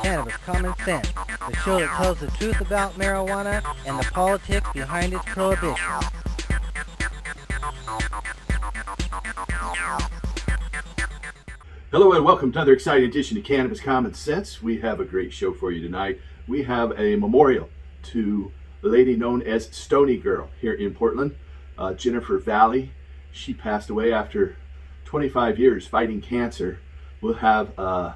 Cannabis Common Sense, the show that tells the truth about marijuana and the politics behind its prohibition. Hello and welcome to another exciting edition of Cannabis Common Sense. We have a great show for you tonight. We have a memorial to a lady known as Stony Girl here in Portland, Jennifer Valley. She passed away after 25 years fighting cancer. We'll have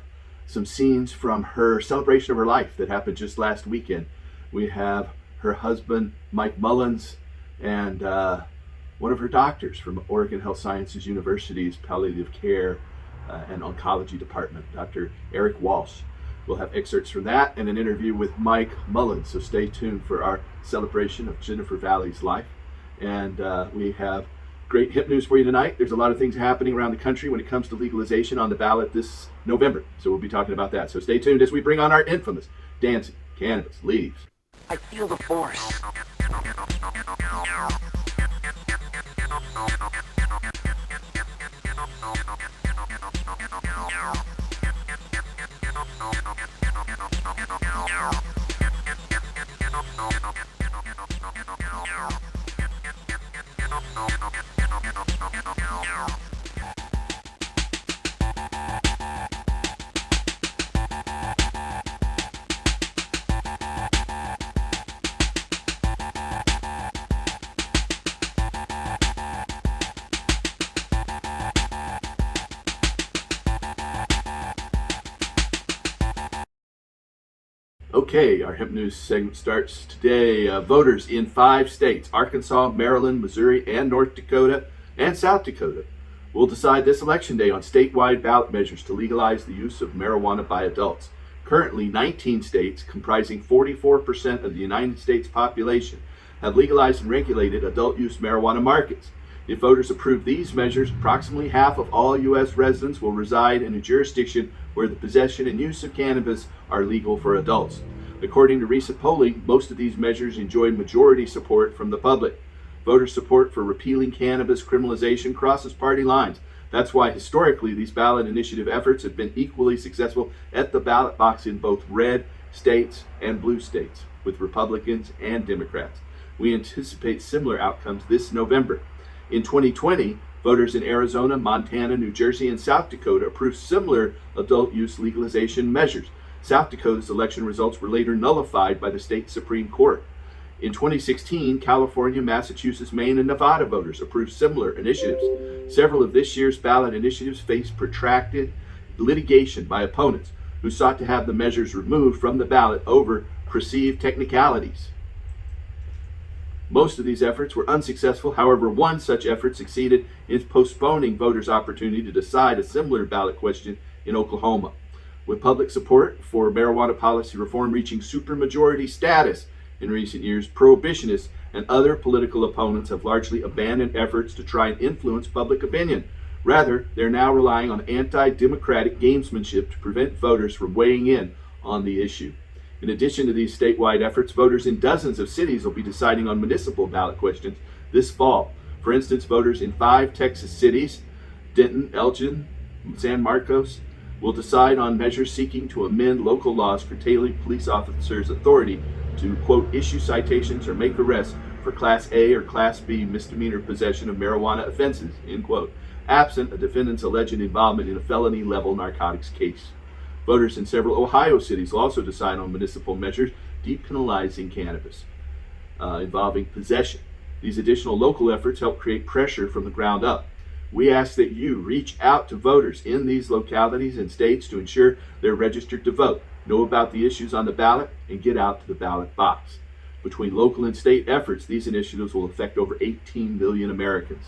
some scenes from her celebration of her life that happened just last weekend. We have her husband, Mike Mullins, and one of her doctors from Oregon Health Sciences University's palliative care and oncology department, Dr. Eric Walsh. We'll have excerpts from that and an interview with Mike Mullins. So stay tuned for our celebration of Jennifer Valley's life. And we have great hip news for you tonight. There's a lot of things happening around the country when it comes to legalization on the ballot this November. So we'll be talking about that. So stay tuned as we bring on our infamous Dancing Cannabis Leaves. I feel the force. Okay, our hemp news segment starts today. Voters in 5 states, Arkansas, Maryland, Missouri, and North Dakota, and South Dakota, will decide this election day on statewide ballot measures to legalize the use of marijuana by adults. Currently, 19 states, comprising 44% of the United States population, have legalized and regulated adult use marijuana markets. If voters approve these measures, approximately half of all U.S. residents will reside in a jurisdiction where the possession and use of cannabis are legal for adults. According to recent polling, most of these measures enjoy majority support from the public. Voter support for repealing cannabis criminalization crosses party lines. That's why historically these ballot initiative efforts have been equally successful at the ballot box in both red states and blue states, with Republicans and Democrats. We anticipate similar outcomes this November. In 2020, voters in Arizona, Montana, New Jersey, and South Dakota approved similar adult use legalization measures. South Dakota's election results were later nullified by the state Supreme Court. In 2016, California, Massachusetts, Maine, and Nevada voters approved similar initiatives. Several of this year's ballot initiatives faced protracted litigation by opponents who sought to have the measures removed from the ballot over perceived technicalities. Most of these efforts were unsuccessful. However, one such effort succeeded in postponing voters' opportunity to decide a similar ballot question in Oklahoma. With public support for marijuana policy reform reaching supermajority status in recent years, prohibitionists and other political opponents have largely abandoned efforts to try and influence public opinion. Rather, they're now relying on anti-democratic gamesmanship to prevent voters from weighing in on the issue. In addition to these statewide efforts, voters in dozens of cities will be deciding on municipal ballot questions this fall. For instance, voters in 5 Texas cities, Denton, Elgin, San Marcos, will decide on measures seeking to amend local laws curtailing police officers' authority to, quote, issue citations or make arrests for Class A or Class B misdemeanor possession of marijuana offenses, end quote, absent a defendant's alleged involvement in a felony-level narcotics case. Voters in several Ohio cities will also decide on municipal measures depenalizing cannabis involving possession. These additional local efforts help create pressure from the ground up. We ask that you reach out to voters in these localities and states to ensure they're registered to vote, know about the issues on the ballot, and get out to the ballot box. Between local and state efforts, these initiatives will affect over 18 million Americans.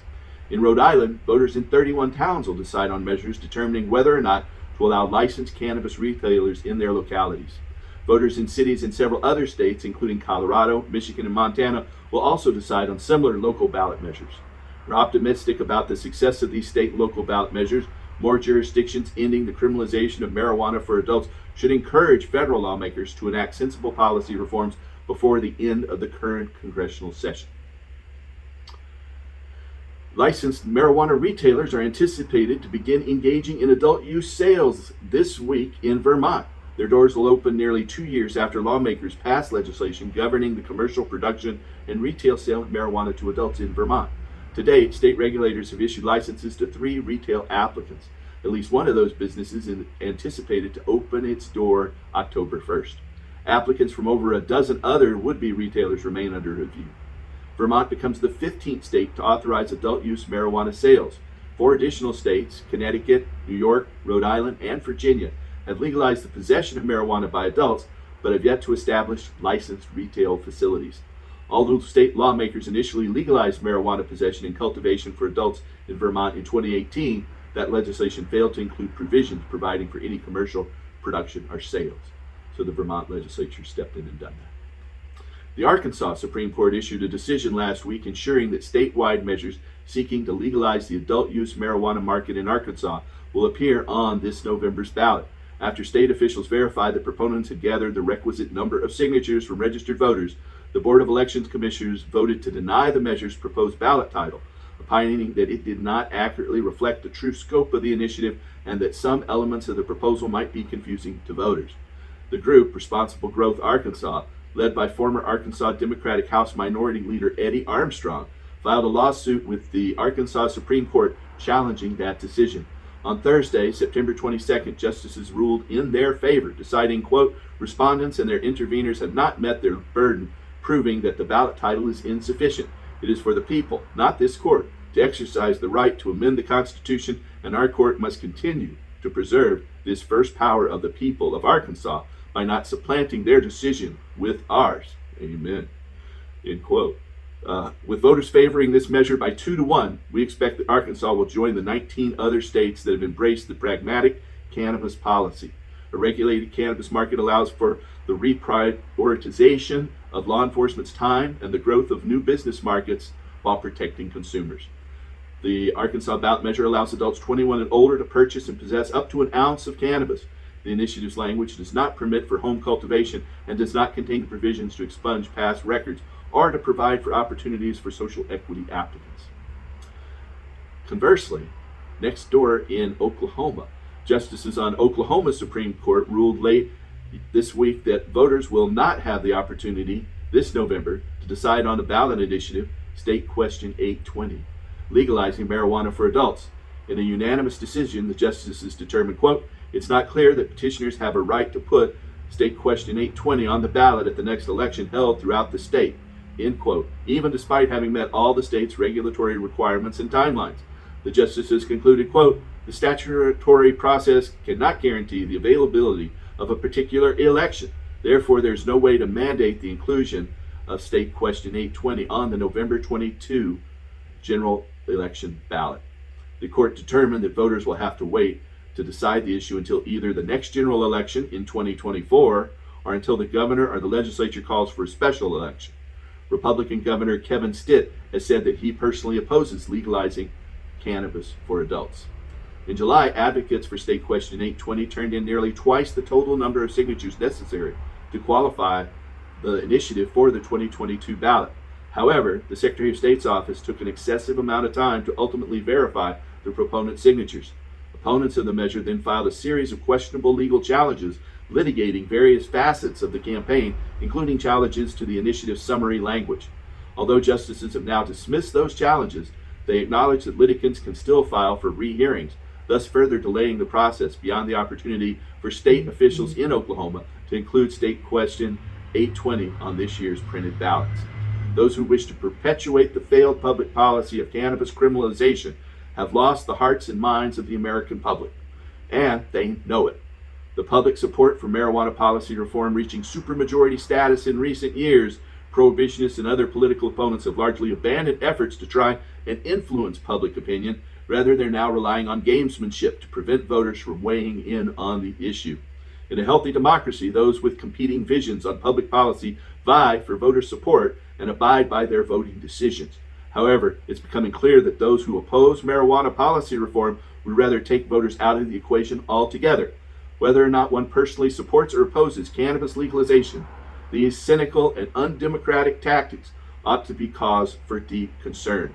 In Rhode Island, voters in 31 towns will decide on measures determining whether or not to allow licensed cannabis retailers in their localities. Voters in cities in several other states, including Colorado, Michigan, and Montana, will also decide on similar local ballot measures. We're optimistic about the success of these state and local ballot measures. More jurisdictions ending the criminalization of marijuana for adults should encourage federal lawmakers to enact sensible policy reforms before the end of the current congressional session. Licensed marijuana retailers are anticipated to begin engaging in adult use sales this week in Vermont. Their doors will open nearly 2 years after lawmakers passed legislation governing the commercial production and retail sale of marijuana to adults in Vermont. To date, state regulators have issued licenses to 3 retail applicants. At least one of those businesses is anticipated to open its door October 1st. Applicants from over a dozen other would-be retailers remain under review. Vermont becomes the 15th state to authorize adult-use marijuana sales. 4 additional states, Connecticut, New York, Rhode Island, and Virginia, have legalized the possession of marijuana by adults, but have yet to establish licensed retail facilities. Although state lawmakers initially legalized marijuana possession and cultivation for adults in Vermont in 2018, that legislation failed to include provisions providing for any commercial production or sales. So the Vermont legislature stepped in and done that. The Arkansas Supreme Court issued a decision last week ensuring that statewide measures seeking to legalize the adult-use marijuana market in Arkansas will appear on this November's ballot. After state officials verified that proponents had gathered the requisite number of signatures from registered voters, the Board of Elections Commissioners voted to deny the measure's proposed ballot title, opining that it did not accurately reflect the true scope of the initiative and that some elements of the proposal might be confusing to voters. The group, Responsible Growth Arkansas, led by former Arkansas Democratic House Minority Leader Eddie Armstrong, filed a lawsuit with the Arkansas Supreme Court challenging that decision. On Thursday, September 22nd, justices ruled in their favor, deciding, quote, respondents and their interveners have not met their burden, proving that the ballot title is insufficient. It is for the people, not this court, to exercise the right to amend the Constitution, and our court must continue to preserve this first power of the people of Arkansas by not supplanting their decision with ours. Amen. End quote. With voters favoring this measure by 2-1, we expect that Arkansas will join the 19 other states that have embraced the pragmatic cannabis policy. A regulated cannabis market allows for the reprioritization of law enforcement's time and the growth of new business markets while protecting consumers. The Arkansas ballot measure allows adults 21 and older to purchase and possess up to an ounce of cannabis. The initiative's language does not permit for home cultivation and does not contain provisions to expunge past records or to provide for opportunities for social equity applicants. Conversely, next door in Oklahoma, justices on Oklahoma's Supreme Court ruled late this week that voters will not have the opportunity this November to decide on a ballot initiative, State Question 820, legalizing marijuana for adults. In a unanimous decision, the justices determined, quote, it's not clear that petitioners have a right to put State Question 820 on the ballot at the next election held throughout the state, end quote, even despite having met all the state's regulatory requirements and timelines. The justices concluded, quote, the statutory process cannot guarantee the availability of a particular election. Therefore, there's no way to mandate the inclusion of State Question 820 on the November 22 general election ballot. The court determined that voters will have to wait to decide the issue until either the next general election in 2024 or until the governor or the legislature calls for a special election. Republican Governor Kevin Stitt has said that he personally opposes legalizing cannabis for adults. In July, advocates for State Question 820 turned in nearly twice the total number of signatures necessary to qualify the initiative for the 2022 ballot. However, the Secretary of State's office took an excessive amount of time to ultimately verify the proponent's signatures. Opponents of the measure then filed a series of questionable legal challenges litigating various facets of the campaign, including challenges to the initiative's summary language. Although justices have now dismissed those challenges, they acknowledge that litigants can still file for rehearings, thus further delaying the process beyond the opportunity for state officials in Oklahoma to include State Question 820 on this year's printed ballots. Those who wish to perpetuate the failed public policy of cannabis criminalization have lost the hearts and minds of the American public, and they know it. The public support for marijuana policy reform reaching supermajority status in recent years, prohibitionists and other political opponents have largely abandoned efforts to try and influence public opinion. Rather, they're now relying on gamesmanship to prevent voters from weighing in on the issue. In a healthy democracy, those with competing visions on public policy vie for voter support and abide by their voting decisions. However, it's becoming clear that those who oppose marijuana policy reform would rather take voters out of the equation altogether. Whether or not one personally supports or opposes cannabis legalization, these cynical and undemocratic tactics ought to be cause for deep concern.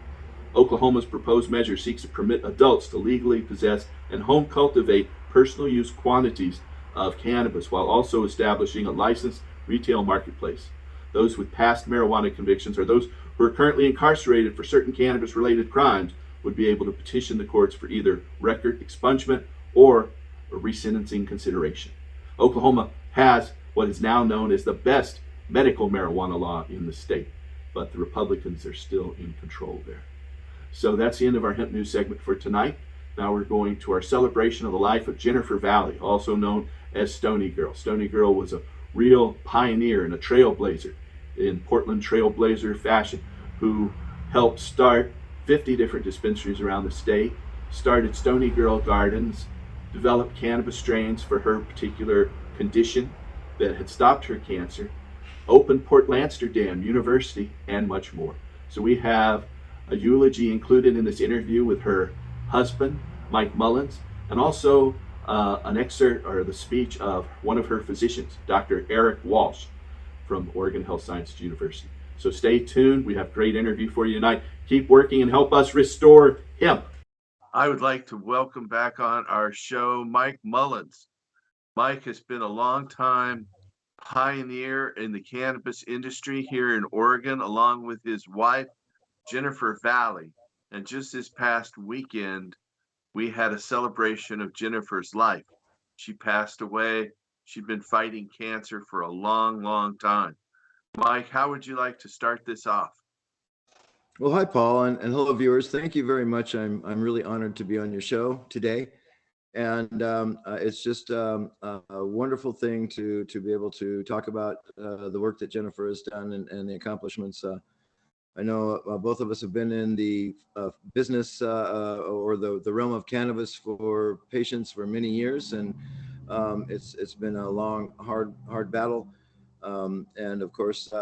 Oklahoma's proposed measure seeks to permit adults to legally possess and home cultivate personal use quantities of cannabis while also establishing a licensed retail marketplace. Those with past marijuana convictions or those who are currently incarcerated for certain cannabis related crimes would be able to petition the courts for either record expungement or a resentencing consideration. Oklahoma has what is now known as the best medical marijuana law in the state, but the Republicans are still in control there. So that's the end of our hemp news segment for tonight. Now we're going to our celebration of the life of Jennifer Valley, also known as Stony Girl. Stony Girl was a real pioneer and a trailblazer in Portland trailblazer fashion, who helped start 50 different dispensaries around the state, started Stony Girl Gardens, developed cannabis strains for her particular condition that had stopped her cancer, opened Port Amsterdam University, and much more. So we have a eulogy included in this interview with her husband, Mike Mullins, and also an excerpt or the speech of one of her physicians, Dr. Eric Walsh from Oregon Health Sciences University. So stay tuned. We have a great interview for you tonight. Keep working and help us restore hemp. I would like to welcome back on our show Mike Mullins. Mike has been a long time pioneer in the cannabis industry here in Oregon, along with his wife, Jennifer Valley. And just this past weekend, we had a celebration of Jennifer's life. She passed away. She'd been fighting cancer for a long, long time. Mike, how would you like to start this off? Well, hi, Paul, and hello, viewers. Thank you very much. I'm really honored to be on your show today, and it's just a wonderful thing to be able to talk about the work that Jennifer has done and the accomplishments. I know both of us have been in the business or the realm of cannabis for patients for many years, and it's been a long, hard battle, and of course.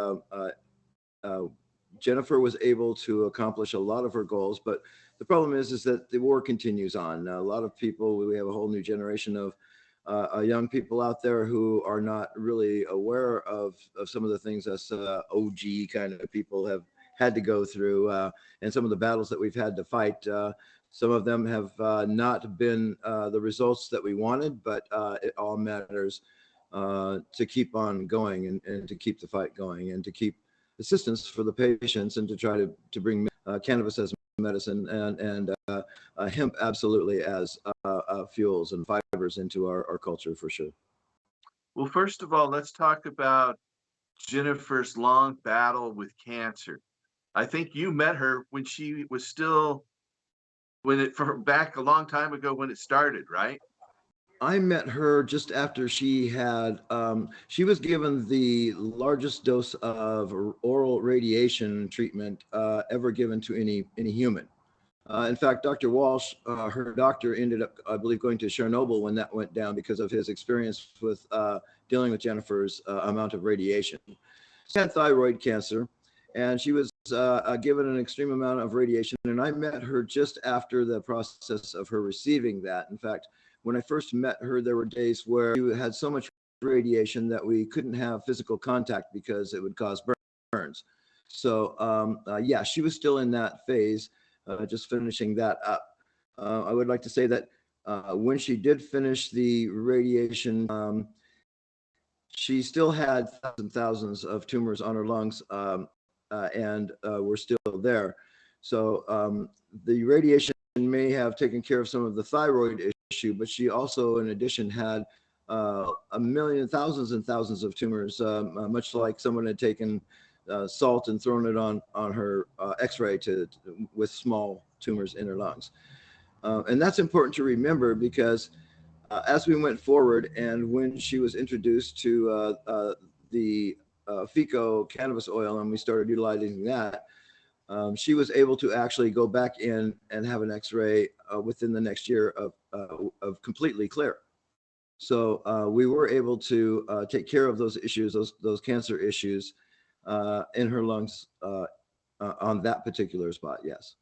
Jennifer was able to accomplish a lot of her goals, but the problem is that the war continues on. A lot of people, we have a whole new generation of young people out there who are not really aware of some of the things us OG kind of people have had to go through, and some of the battles that we've had to fight. Some of them have not been the results that we wanted, but it all matters to keep on going and to keep the fight going and to keep assistance for the patients and to try to bring cannabis as medicine and hemp absolutely as fuels and fibers into our culture for sure. Well, first of all, let's talk about Jennifer's long battle with cancer. I think you met her when she was still, back a long time ago when it started, right? I met her just after she had, she was given the largest dose of oral radiation treatment ever given to any human. In fact, Dr. Walsh, her doctor, ended up, I believe, going to Chernobyl when that went down because of his experience with dealing with Jennifer's amount of radiation. She had thyroid cancer, and she was given an extreme amount of radiation. And I met her just after the process of her receiving that. In fact, when I first met her, there were days where she had so much radiation that we couldn't have physical contact because it would cause burns. So yeah, she was still in that phase, just finishing that up. I would like to say that when she did finish the radiation, she still had thousands and thousands of tumors on her lungs and were still there. So the radiation may have taken care of some of the thyroid issue, but she also, in addition, had a million, thousands and thousands of tumors, much like someone had taken salt and thrown it on her X-ray with small tumors in her lungs. And that's important to remember because as we went forward and when she was introduced to the FICO cannabis oil and we started utilizing that, she was able to actually go back in and have an X-ray within the next year of completely clear. So we were able to take care of those issues, those cancer issues in her lungs on that particular spot. Yes.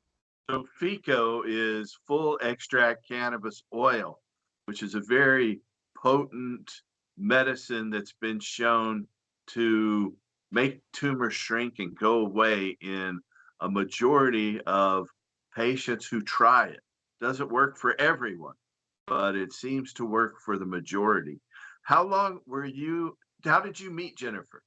So FICO is full extract cannabis oil, which is a very potent medicine that's been shown to make tumors shrink and go away in a majority of patients who try it. Doesn't work for everyone, but it seems to work for the majority. how long were you, how did you meet Jennifer?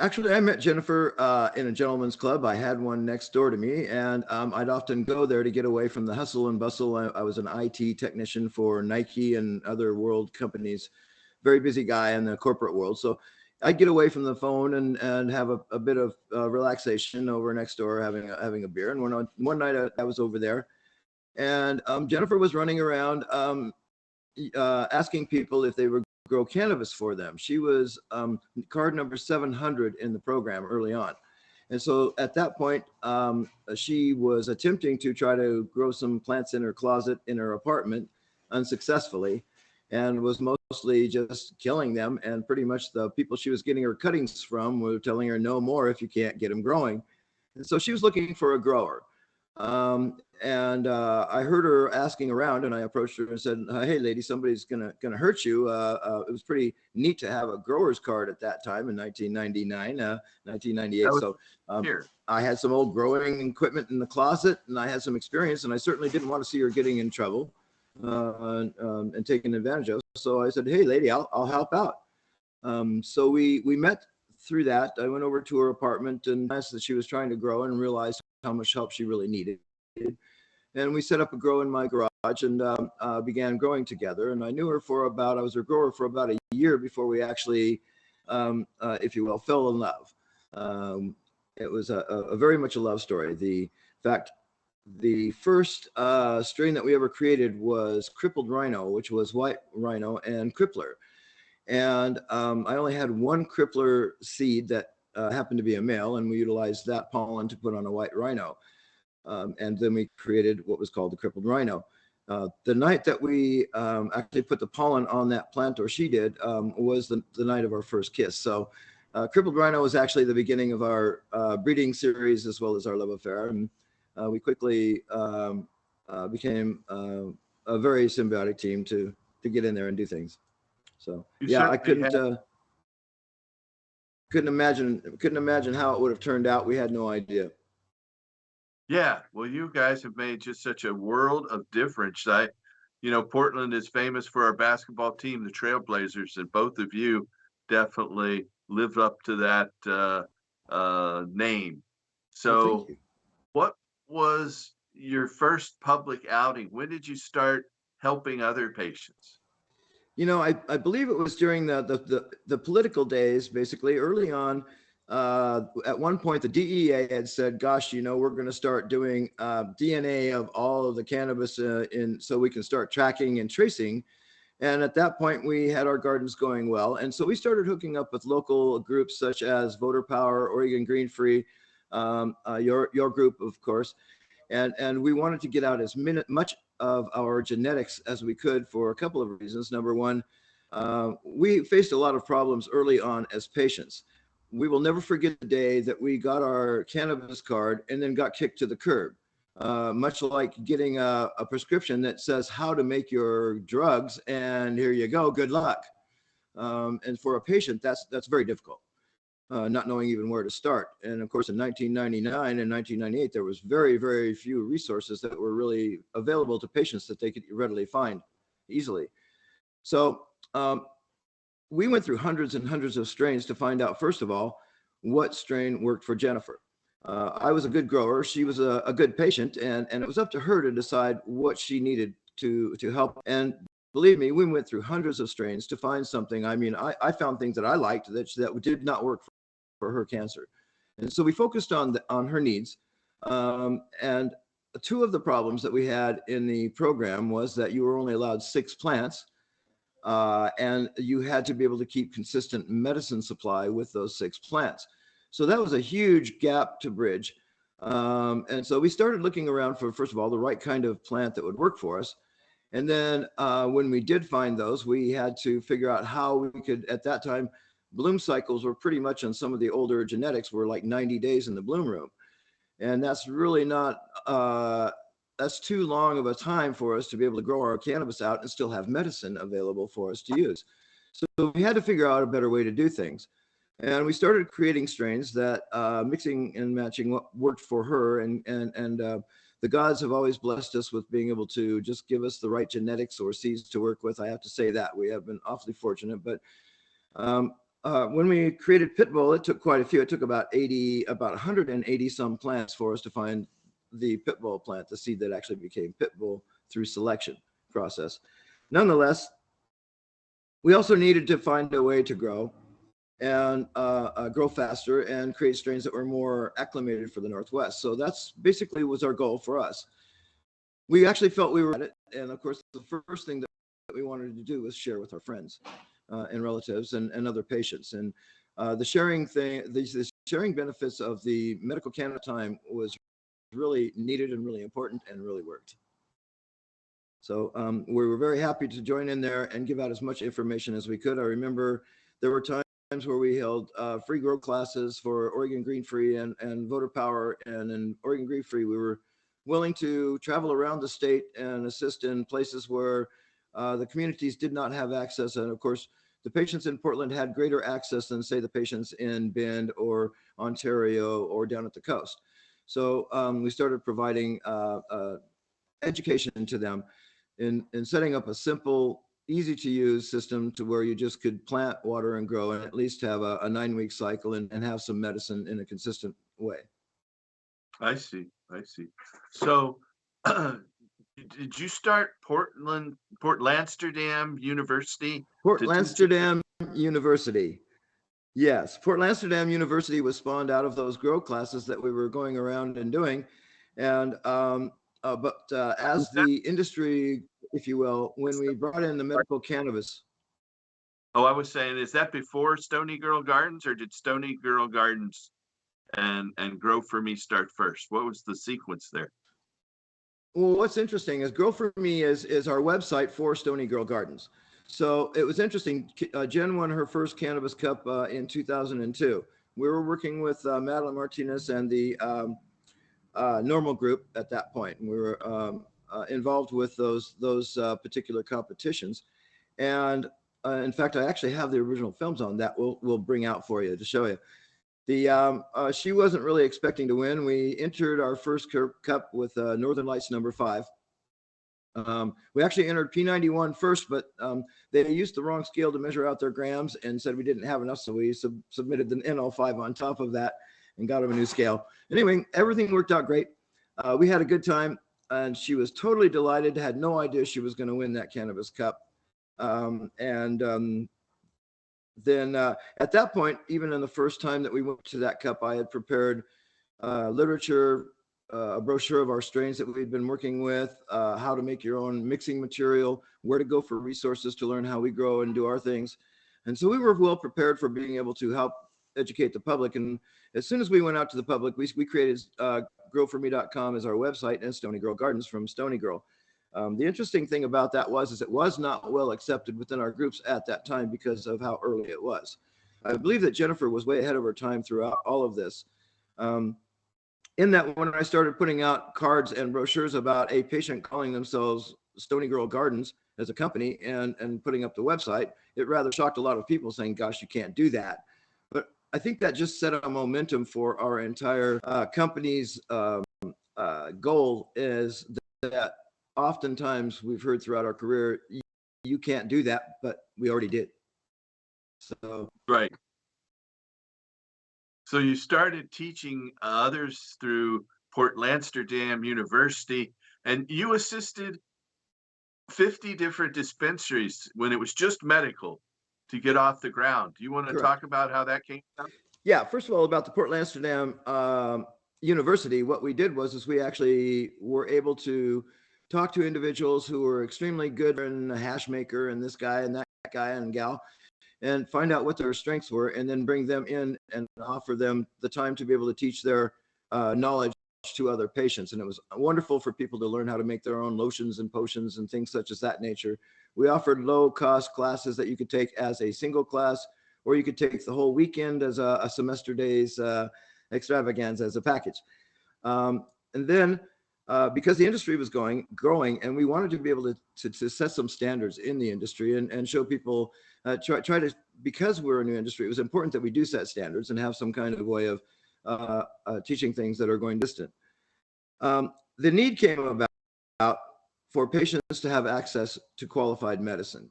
Actually, I met Jennifer in a gentleman's club. I had one next door to me, and I'd often go there to get away from the hustle and bustle. I was an IT technician for Nike and other world companies, very busy guy in the corporate world. So I'd get away from the phone and have a bit of relaxation over next door, having a beer. And one night I was over there, and Jennifer was running around asking people if they would grow cannabis for them. She was card number 700 in the program early on. And so at that point, she was attempting to try to grow some plants in her closet in her apartment unsuccessfully, and was mostly just killing them. And pretty much the people she was getting her cuttings from were telling her no more if you can't get them growing. And so she was looking for a grower. And I heard her asking around, and I approached her and said, "Hey, lady, somebody's gonna hurt you." It was pretty neat to have a grower's card at that time in 1999, 1998. So I had some old growing equipment in the closet, and I had some experience, and I certainly didn't want to see her getting in trouble and taken advantage of. So I said, "Hey, lady, I'll help out." So we met through that. I went over to her apartment and asked that she was trying to grow, and realized how much help she really needed. And we set up a grow in my garage and began growing together. And I knew her I was her grower for about a year before we actually, if you will, fell in love. It was a very much a love story. In fact, the first strain that we ever created was crippled rhino, which was white rhino and crippler. And I only had one crippler seed that happened to be a male, and we utilized that pollen to put on a white rhino. And then we created what was called the crippled rhino. The night that we actually put the pollen on that plant, or she did, was the night of our first kiss. So crippled rhino was actually the beginning of our breeding series as well as our love affair. And we quickly became a very symbiotic team to get in there and do things. So yeah, I couldn't imagine how it would have turned out. We had no idea. Yeah, well, you guys have made just such a world of difference. Portland is famous for our basketball team, the Trailblazers, and both of you definitely lived up to that name. So, Thank you. what was your first public outing? When did you start helping other patients? I believe it was during the political days, basically early on. At one point, the DEA had said, "Gosh, we're going to start doing DNA of all of the cannabis so we can start tracking and tracing." And at that point, we had our gardens going well, and so we started hooking up with local groups such as Voter Power, Oregon Green Free, your group, of course, and we wanted to get out as much of our genetics as we could for a couple of reasons. Number one, we faced a lot of problems early on as patients. We will never forget the day that we got our cannabis card and then got kicked to the curb. Much like getting a prescription that says how to make your drugs, and here you go, good luck. And for a patient, that's very difficult. Not knowing even where to start. And of course, in 1999 and 1998, there was very, very few resources that were really available to patients that they could readily find easily. So we went through hundreds and hundreds of strains to find out, first of all, what strain worked for Jennifer. I was a good grower. She was a good patient, and it was up to her to decide what she needed to help. And believe me, we went through hundreds of strains to find something. I mean, I found things that I liked that did not work for her cancer. And so we focused on her needs. And two of the problems that we had in the program was that you were only allowed 6 plants, and you had to be able to keep consistent medicine supply with those 6 plants. So that was a huge gap to bridge. And so we started looking around for, first of all, the right kind of plant that would work for us. And then when we did find those, we had to figure out how we could, at that time, bloom cycles were pretty much on some of the older genetics were like 90 days in the bloom room. And that's really not, that's too long of a time for us to be able to grow our cannabis out and still have medicine available for us to use. So we had to figure out a better way to do things. And we started creating strains that mixing and matching what worked for her. And the gods have always blessed us with being able to just give us the right genetics or seeds to work with. I have to say that we have been awfully fortunate. But when we created Pitbull, it took quite a few. It took about 180 some plants for us to find the Pitbull plant, the seed that actually became Pitbull through selection process. Nonetheless, we also needed to find a way to grow and grow faster and create strains that were more acclimated for the Northwest. So that's basically was our goal for us. We actually felt we were at it. And of course, the first thing that we wanted to do was share with our friends and relatives and other patients. And the sharing thing, the sharing benefits of the medical cannabis time was really needed and really important and really worked. So we were very happy to join in there and give out as much information as we could. I remember there were times where we held free grow classes for Oregon Green Free and Voter Power. And in Oregon Green Free, we were willing to travel around the state and assist in places where the communities did not have access. And of course, the patients in Portland had greater access than, say, the patients in Bend or Ontario or down at the coast. So we started providing education to them in setting up a simple, easy to use system to where you just could plant, water, and grow, and at least have a 9-week cycle and have some medicine in a consistent way. I see. So did you start Port Amsterdam University? Port Amsterdam University. Yes, Port Amsterdam University was spawned out of those grow classes that we were going around and doing. And as the industry, if you will, when we brought in the medical cannabis. Oh, I was saying, is that before Stony Girl Gardens, or did Stony Girl Gardens and Grow For Me start first? What was the sequence there? Well, what's interesting is Grow For Me is our website for Stony Girl Gardens. So it was interesting. Jen won her first cannabis cup in 2002. We were working with Madeline Martinez and the Normal Group at that point, and we were involved with those particular competitions. And in fact, I actually have the original films on that. We'll bring out for you to show you. She wasn't really expecting to win. We entered our first cup with Northern Lights number 5. We actually entered P91 first, but they used the wrong scale to measure out their grams and said we didn't have enough. So we submitted the NO5 on top of that and got them a new scale. Anyway, everything worked out great. We had a good time, and she was totally delighted, had no idea she was going to win that cannabis cup. Then at that point, even in the first time that we went to that cup, I had prepared literature, a brochure of our strains that we'd been working with, how to make your own mixing material, where to go for resources to learn how we grow and do our things. And so we were well prepared for being able to help educate the public. And as soon as we went out to the public, we created growforme.com as our website and Stony Girl Gardens from Stony Girl. The interesting thing about that was it was not well accepted within our groups at that time because of how early it was. I believe that Jennifer was way ahead of her time throughout all of this. In that, when I started putting out cards and brochures about a patient calling themselves Stony Girl Gardens as a company and putting up the website, it rather shocked a lot of people saying, gosh, you can't do that. But I think that just set a momentum for our entire company's goal is that oftentimes we've heard throughout our career, you can't do that, but we already did. So right. So you started teaching others through Port Amsterdam University, and you assisted 50 different dispensaries when it was just medical to get off the ground. Do you want to talk about how that came about? Yeah, first of all, about the Port Amsterdam University, what we did was we actually were able to talk to individuals who were extremely good in a hash maker and this guy and that guy and gal, and find out what their strengths were, and then bring them in and offer them the time to be able to teach their knowledge to other patients. And it was wonderful for people to learn how to make their own lotions and potions and things such as that nature. We offered low cost classes that you could take as a single class, or you could take the whole weekend as a semester days extravaganza as a package. And then because the industry was growing, and we wanted to be able to set some standards in the industry and show people, try to, because we're a new industry, it was important that we do set standards and have some kind of way of teaching things that are going distant. the need came about for patients to have access to qualified medicine.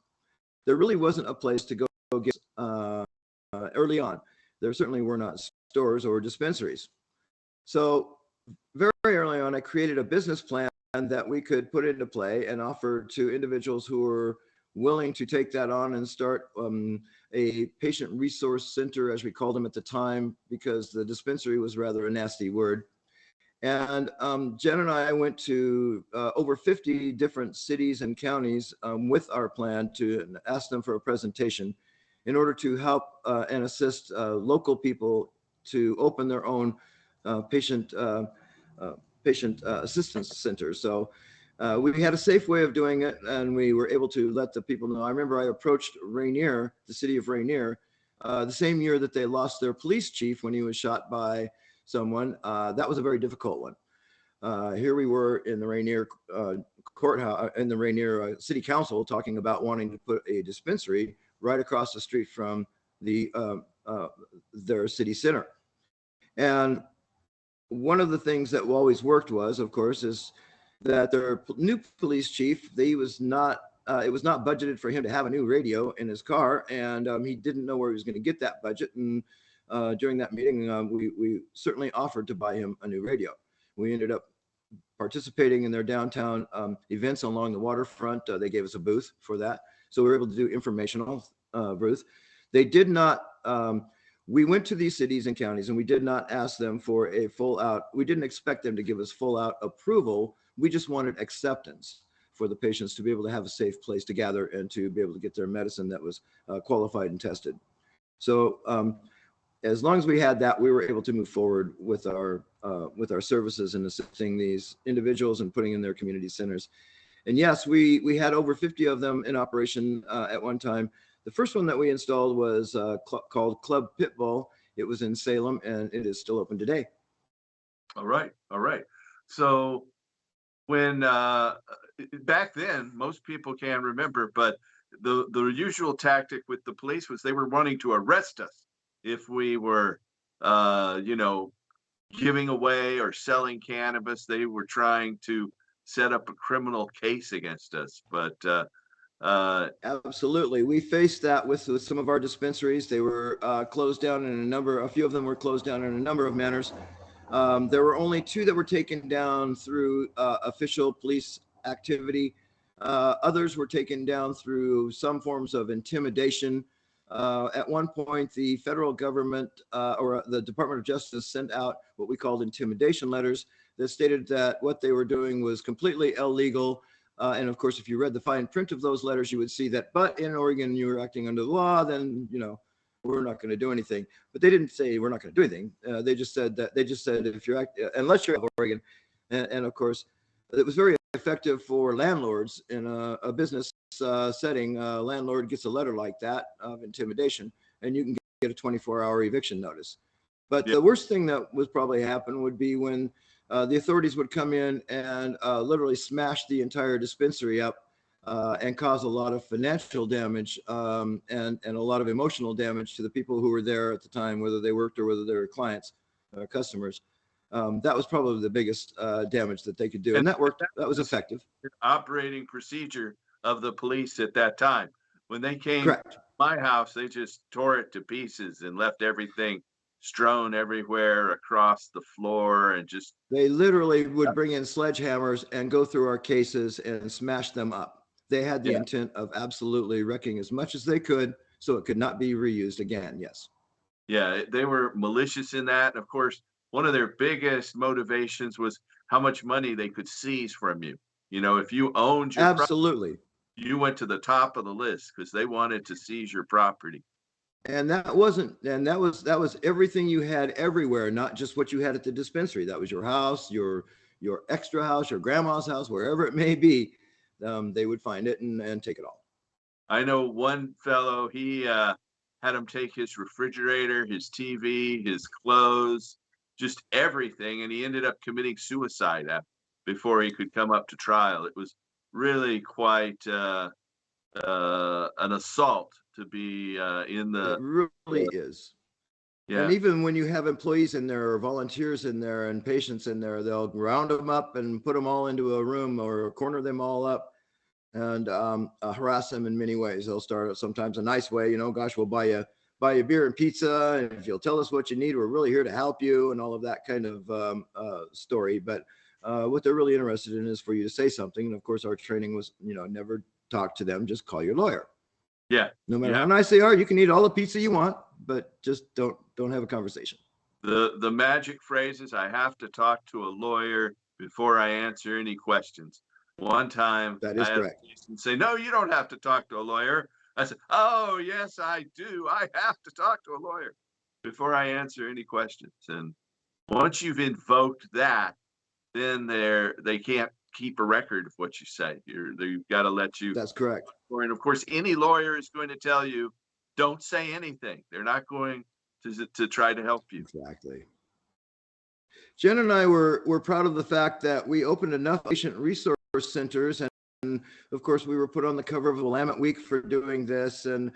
There really wasn't a place to go get early on. There certainly were not stores or dispensaries. So very early on, I created a business plan that we could put into play and offer to individuals who were willing to take that on and start a patient resource center, as we called them at the time, because the dispensary was rather a nasty word. And Jen and I went to over 50 different cities and counties with our plan to ask them for a presentation in order to help and assist local people to open their own patient assistance centers. So we had a safe way of doing it, and we were able to let the people know. I remember I approached Rainier, the city of Rainier, the same year that they lost their police chief when he was shot by someone. That was a very difficult one. Here we were in the Rainier courthouse, in the Rainier City Council, talking about wanting to put a dispensary right across the street from their city center. And one of the things that always worked was, of course, is that their new police chief, it was not budgeted for him to have a new radio in his car, and he didn't know where he was going to get that budget. And during that meeting, we certainly offered to buy him a new radio. We ended up participating in their downtown events along the waterfront. They gave us a booth for that, so we were able to do informational booth. They did not. We went to these cities and counties, and we did not ask them for a full out. We didn't expect them to give us full out approval. We just wanted acceptance for the patients to be able to have a safe place to gather and to be able to get their medicine that was qualified and tested. So as long as we had that, we were able to move forward with our services and assisting these individuals and putting in their community centers. And yes, we had over 50 of them in operation at one time. The first one that we installed was called Club Pitbull. It was in Salem, and it is still open today. All right. So when back then, most people can remember, but the usual tactic with the police was they were wanting to arrest us if we were, giving away or selling cannabis. They were trying to set up a criminal case against us, but absolutely, we faced that with some of our dispensaries. They were closed down in a few of them were closed down in a number of manners. There were only 2 that were taken down through official police activity. Others were taken down through some forms of intimidation. At one point, the federal government or the Department of Justice sent out what we called intimidation letters that stated that what they were doing was completely illegal. And of course, if you read the fine print of those letters, you would see that, but in Oregon, you were acting under the law, then, we're not going to do anything. But they didn't say we're not going to do anything. They just said if you're unless you're in Oregon, and of course, it was very effective for landlords in a business setting. Landlord gets a letter like that of intimidation, and you can get a 24-hour eviction notice. But the worst thing that would probably happen would be when the authorities would come in and literally smash the entire dispensary up and cause a lot of financial damage and a lot of emotional damage to the people who were there at the time, whether they worked or whether they were clients, customers. That was probably the biggest damage that they could do. And that worked. That was effective. Operating procedure of the police at that time. When they came Correct. to my house, they just tore it to pieces and left everything strewn everywhere across the floor, and just they literally would bring in sledgehammers and go through our cases and smash them up. They had the intent of absolutely wrecking as much as they could so it could not be reused again. Yes. Yeah, they were malicious in that. Of course, one of their biggest motivations was how much money they could seize from you. If you owned your absolutely property, you went to the top of the list because they wanted to seize your property. And that was everything you had everywhere, not just what you had at the dispensary. That was your house, your extra house, your grandma's house, wherever it may be. They would find it and take it all. I know one fellow, he had him take his refrigerator, his TV, his clothes, just everything, and he ended up committing suicide before he could come up to trial. It was really quite an assault to be in the. It really is. And Yeah. even when you have employees in there or volunteers in there and patients in there, they'll round them up and put them all into a room or corner them all up and harass them in many ways. They'll start sometimes a nice way, gosh, we'll buy you beer and pizza, and if you'll tell us what you need, we're really here to help you, and all of that kind of story. But what they're really interested in is for you to say something. And of course, our training was, never talk to them, just call your lawyer. Yeah. No matter Yeah. how nice they are, you can eat all the pizza you want, but just don't have a conversation. The magic phrase is, I have to talk to a lawyer before I answer any questions. One time That I is had a correct. patient say, no, you don't have to talk to a lawyer. I said, oh, yes, I do. I have to talk to a lawyer before I answer any questions. And once you've invoked that, then they can't keep a record of what you say. They've got to let you. That's correct. And of course, any lawyer is going to tell you, don't say anything. They're not going to try to help you. Exactly. Jen and I were proud of the fact that we opened enough patient resource centers, and of course we were put on the cover of Willamette Week for doing this, and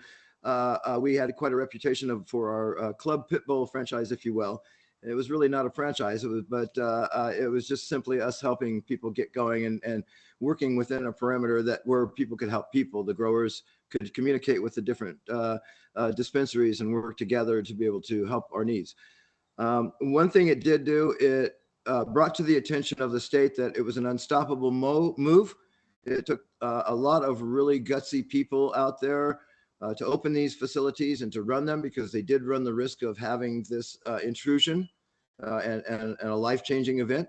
we had quite a reputation for our Club Pitbull franchise, if you will. It was really not a franchise, but it was just simply us helping people get going and working within a perimeter where people could help people. The growers could communicate with the different dispensaries and work together to be able to help our needs. One thing it did do, it brought to the attention of the state that it was an unstoppable move. It took a lot of really gutsy people out there to open these facilities and to run them, because they did run the risk of having this intrusion and a life-changing event.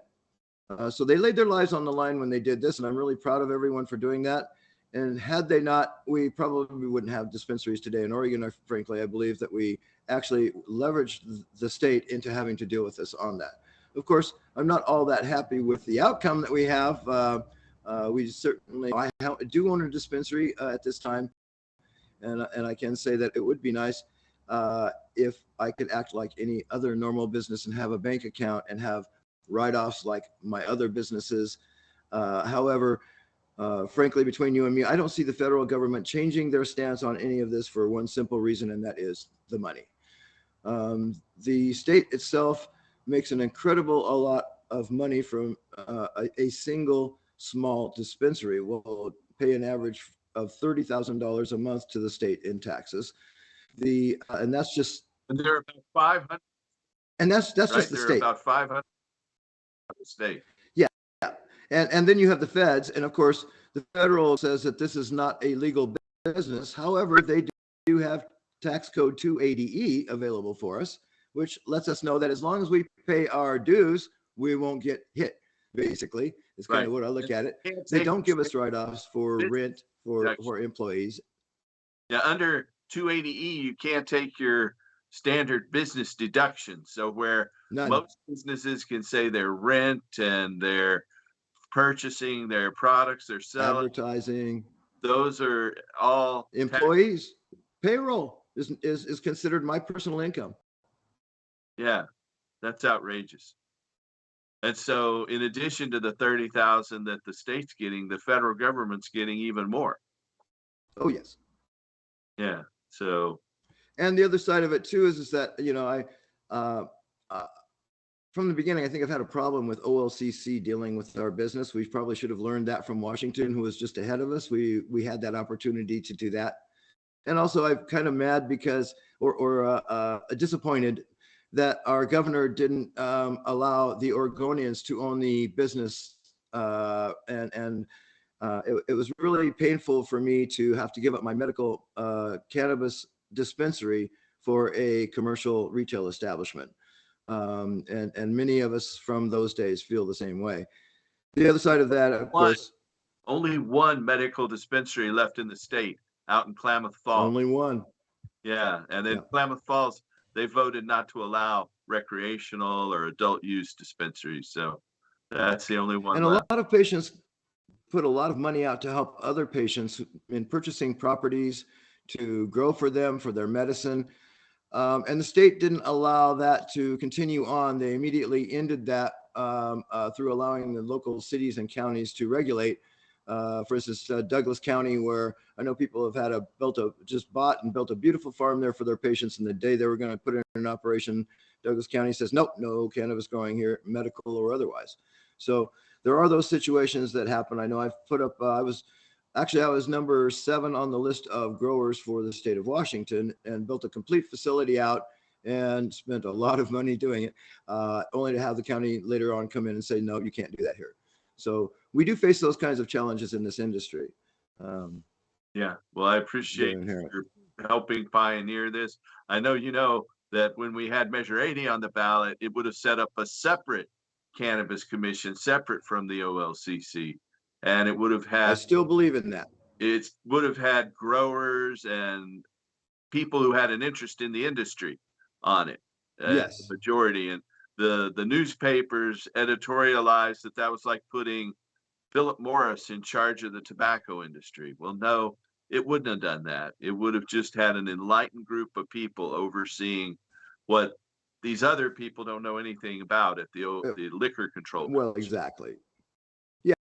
So they laid their lives on the line when they did this, and I'm really proud of everyone for doing that. And had they not, we probably wouldn't have dispensaries today in Oregon. Frankly, I believe that we actually leveraged the state into having to deal with this on that. Of course, I'm not all that happy with the outcome that we have. We certainly, I do own a dispensary at this time. And I can say that it would be nice if I could act like any other normal business and have a bank account and have write-offs like my other businesses. However, frankly, between you and me, I don't see the federal government changing their stance on any of this for one simple reason, and that is the money. The state itself makes an incredible lot of money from a single small dispensary. Will pay an average of $30,000 a month to the state in taxes. And that's just. And there are about 500. And that's right? just the There state. are about 500 the state. Yeah. And then you have the feds. And of course, the federal says that this is not a legal business. However, they do have tax code 280E available for us, which lets us know that as long as we pay our dues, we won't get hit. Basically, is kind of what I look at it. They don't give us write-offs for rent for employees. Yeah, under 280E, you can't take your standard business deductions. So where most businesses can say their rent and their purchasing their products, they're selling, advertising, those are all employees. Payroll is considered my personal income. Yeah, that's outrageous. And so in addition to the 30,000 that the state's getting, the federal government's getting even more. Oh, yes. Yeah. So. And the other side of it too is that, from the beginning, I think I've had a problem with OLCC dealing with our business. We probably should have learned that from Washington, who was just ahead of us. We had that opportunity to do that. And also I'm kind of mad because, or disappointed that our governor didn't allow the Oregonians to own the business. It was really painful for me to have to give up my medical cannabis dispensary for a commercial retail establishment. And many of us from those days feel the same way. The other side of that, of course. Only one medical dispensary left in the state, out in Klamath Falls. Only one. Yeah. And then Klamath Falls, they voted not to allow recreational or adult use dispensaries. So that's the only one and left. A lot of patients put a lot of money out to help other patients in purchasing properties to grow for them for their medicine. And the state didn't allow that to continue on. They immediately ended that through allowing the local cities and counties to regulate For instance, Douglas County, where I know people have just bought and built a beautiful farm there for their patients. And the day they were going to put it in an operation, Douglas County says, nope, no cannabis growing here, medical or otherwise. So there are those situations that happen. I know I've put up, I was number 7 on the list of growers for the state of Washington, and built a complete facility out and spent a lot of money doing it, only to have the county later on come in and say, no, you can't do that here. So we do face those kinds of challenges in this industry. Yeah, well, I appreciate your helping pioneer this. I know you know that when we had Measure 80 on the ballot, it would have set up a separate cannabis commission, separate from the OLCC, and it would have had. I still believe in that. It would have had growers and people who had an interest in the industry on it. Yes. The majority, and the newspapers editorialized that was like putting Philip Morris in charge of the tobacco industry. Well, no, it wouldn't have done that. It would have just had an enlightened group of people overseeing what these other people don't know anything about at the liquor control. Well, exactly. Yeah.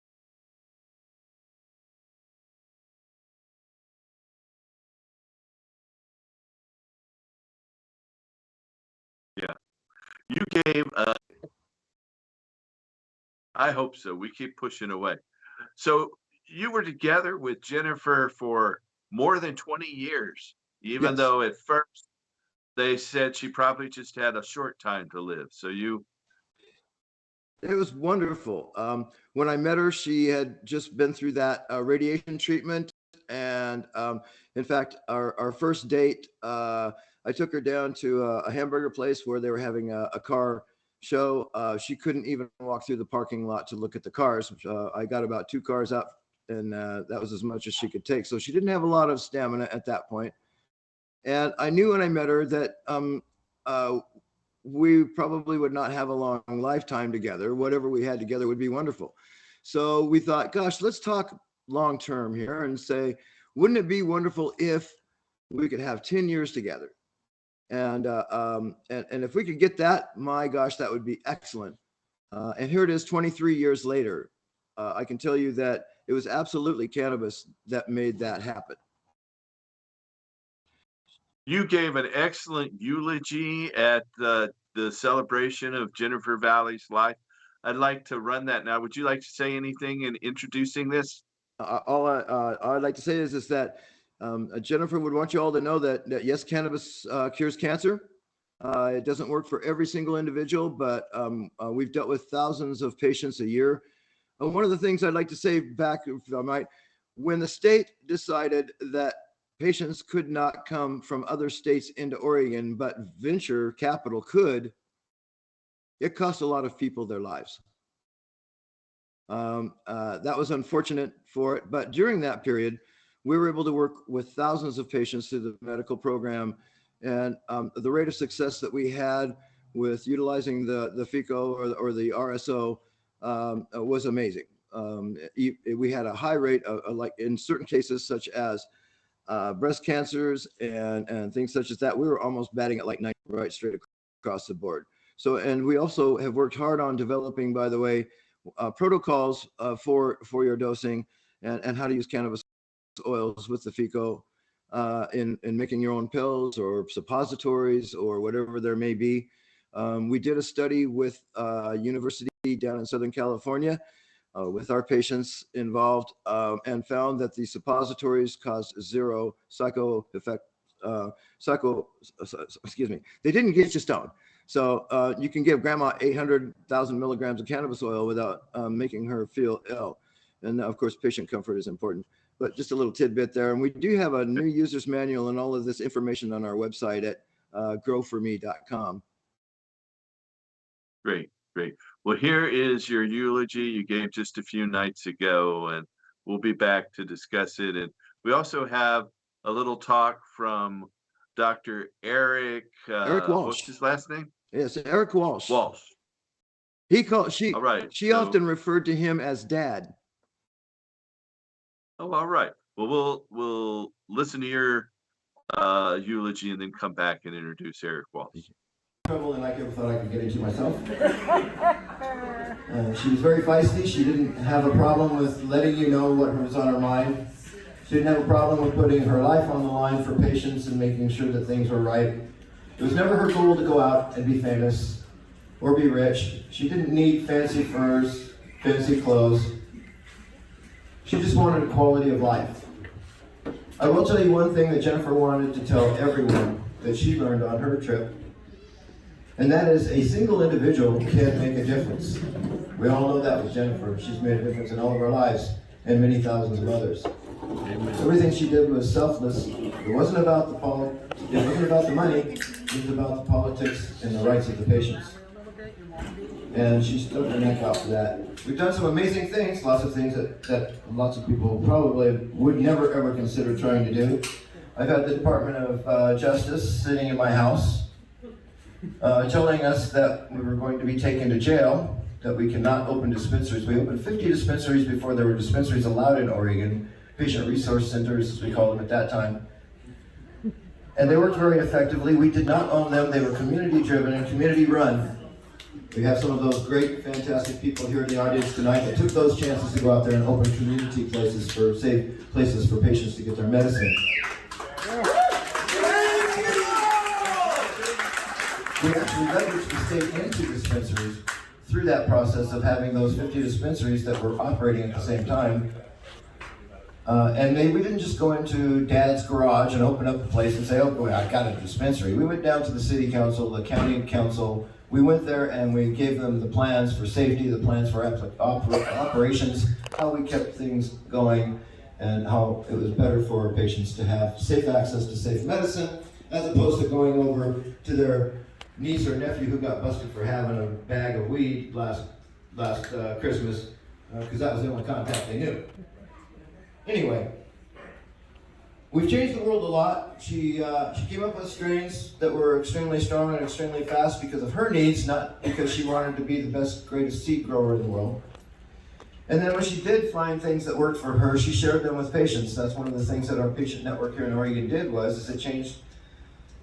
You gave, I hope so. We keep pushing away. So you were together with Jennifer for more than 20 years, even Yes. though at first they said she probably just had a short time to live. So it was wonderful. When I met her, she had just been through that radiation treatment. And in fact, our first date, I took her down to a hamburger place where they were having a car show. She couldn't even walk through the parking lot to look at the cars. I got about 2 cars out, and that was as much as she could take. So she didn't have a lot of stamina at that point. And I knew when I met her that we probably would not have a long lifetime together. Whatever we had together would be wonderful. So we thought, gosh, let's talk long term here and say, wouldn't it be wonderful if we could have 10 years together? And if we could get that, my gosh, that would be excellent. And here it is 23 years later. I can tell you that it was absolutely cannabis that made that happen. You gave an excellent eulogy at the celebration of Jennifer Valley's life. I'd like to run that now. Would you like to say anything in introducing this? All I'd like to say is that Jennifer would want you all to know that yes, cannabis cures cancer. It doesn't work for every single individual, but we've dealt with thousands of patients a year. One of the things I'd like to say back, if I might, when the state decided that patients could not come from other states into Oregon, but venture capital could, it cost a lot of people their lives. That was unfortunate for it, but during that period, we were able to work with thousands of patients through the medical program, and the rate of success that we had with utilizing the FICO or the RSO was amazing. We had a high rate of like in certain cases, such as breast cancers and things such as that. We were almost batting at like 90 right straight across the board. So, and we also have worked hard on developing, by the way, protocols for your dosing and how to use cannabis oils with the FICO in making your own pills or suppositories or whatever there may be. We did a study with university down in Southern California with our patients involved and found that the suppositories caused zero they didn't get you stoned. So you can give grandma 800,000 milligrams of cannabis oil without making her feel ill. And of course, patient comfort is important, but just a little tidbit there. And we do have a new user's manual and all of this information on our website at growforme.com. Great, great. Well, here is your eulogy you gave just a few nights ago, and we'll be back to discuss it. And we also have a little talk from Dr. Eric Walsh. What's his last name? Yes, Eric Walsh. Walsh. All right. She often referred to him as Dad. Oh, all right. Well, we'll listen to your eulogy and then come back and introduce Eric Walsh. Trouble than I ever thought I could get into myself. She was very feisty. She didn't have a problem with letting you know what was on her mind. She didn't have a problem with putting her life on the line for patients and making sure that things were right. It was never her goal to go out and be famous or be rich. She didn't need fancy furs, fancy clothes. She just wanted a quality of life. I will tell you one thing that Jennifer wanted to tell everyone that she learned on her trip, and that is a single individual can make a difference. We all know that with Jennifer. She's made a difference in all of our lives and many thousands of others. Everything she did was selfless. It wasn't about it wasn't about the money. It was about the politics and the rights of the patients. And she stood her neck out for that. We've done some amazing things, lots of things that lots of people probably would never ever consider trying to do. I've had the Department of Justice sitting in my house telling us that we were going to be taken to jail, that we cannot open dispensaries. We opened 50 dispensaries before there were dispensaries allowed in Oregon, patient resource centers as we called them at that time. And they worked very effectively. We did not own them. They were community driven and community run. We have some of those great, fantastic people here in the audience tonight that took those chances to go out there and open community places for safe places for patients to get their medicine. We actually leveraged the state into dispensaries through that process of having those 50 dispensaries that were operating at the same time. We didn't just go into Dad's garage and open up the place and say, oh boy, I got a dispensary. We went down to the city council, the county council. We went there and we gave them the plans for safety, the plans for operations, how we kept things going, and how it was better for patients to have safe access to safe medicine, as opposed to going over to their niece or nephew who got busted for having a bag of weed last Christmas, because that was the only contact they knew. Anyway, we've changed the world a lot. She came up with strains that were extremely strong and extremely fast because of her needs, not because she wanted to be the best, greatest seed grower in the world. And then when she did find things that worked for her, she shared them with patients. That's one of the things that our patient network here in Oregon did is it changed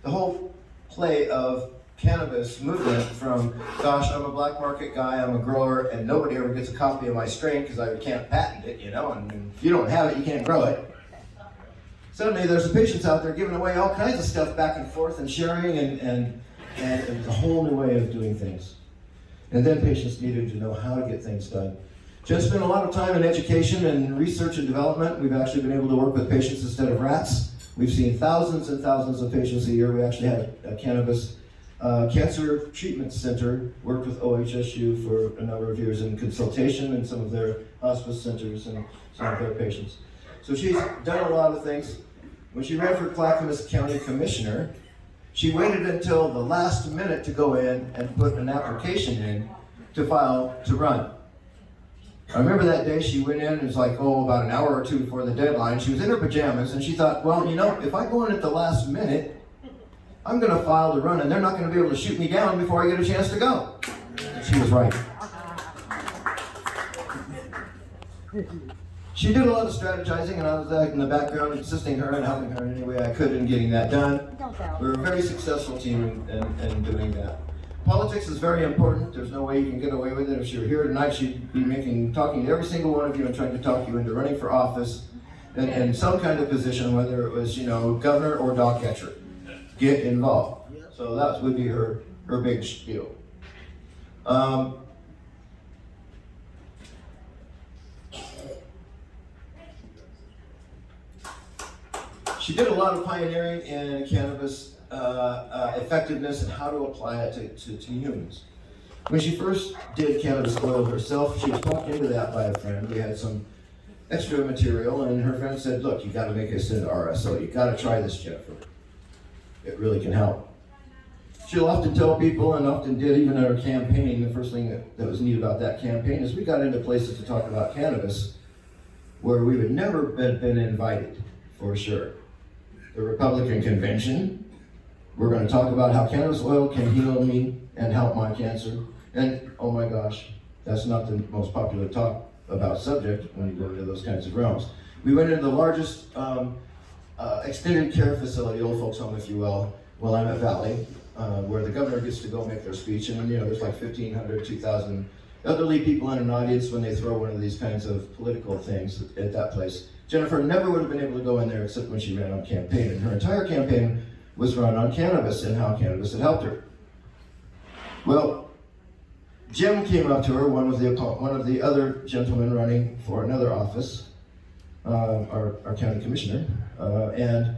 the whole play of cannabis movement from, gosh, I'm a black market guy, I'm a grower, and nobody ever gets a copy of my strain because I can't patent it, and if you don't have it, you can't grow it. Suddenly there's patients out there giving away all kinds of stuff back and forth and sharing and it's a whole new way of doing things. And then patients needed to know how to get things done. Just spent a lot of time in education and research and development. We've actually been able to work with patients instead of rats. We've seen thousands and thousands of patients a year. We actually had a cannabis cancer treatment center, worked with OHSU for a number of years in consultation in some of their hospice centers and some of their patients. So she's done a lot of things. When she ran for Clackamas County Commissioner, she waited until the last minute to go in and put an application in to file to run. I remember that day she went in, it was like, about an hour or two before the deadline. She was in her pajamas and she thought, well, if I go in at the last minute, I'm going to file to run and they're not going to be able to shoot me down before I get a chance to go. And she was right. She did a lot of strategizing and I was in the background assisting her and helping her in any way I could in getting that done. We were a very successful team in doing that. Politics is very important. There's no way you can get away with it. If she were here tonight, she'd be talking to every single one of you and trying to talk you into running for office in some kind of position, whether it was, governor or dog catcher. Get involved. So that would be her big spiel. She did a lot of pioneering in cannabis effectiveness and how to apply it to humans. When she first did cannabis oil herself, she was talked into that by a friend. We had some extra material, and her friend said, look, you got to make this into RSO. You got to try this, Jennifer. It really can help. She'll often tell people, and often did even at her campaign, the first thing that was neat about that campaign is we got into places to talk about cannabis where we would never been invited, for sure. The Republican convention, we're going to talk about how cannabis oil can heal me and help my cancer. And oh my gosh, that's not the most popular talk about subject when you go into those kinds of realms. We went into the largest extended care facility, old folks home if you will, Willamette Valley, where the governor gets to go make their speech. And there's like 1,500, 2,000 elderly people in an audience when they throw one of these kinds of political things at that place. Jennifer never would have been able to go in there except when she ran on campaign, and her entire campaign was run on cannabis and how cannabis had helped her. Well, Jim came up to her, one of the other gentlemen running for another office, our county commissioner, and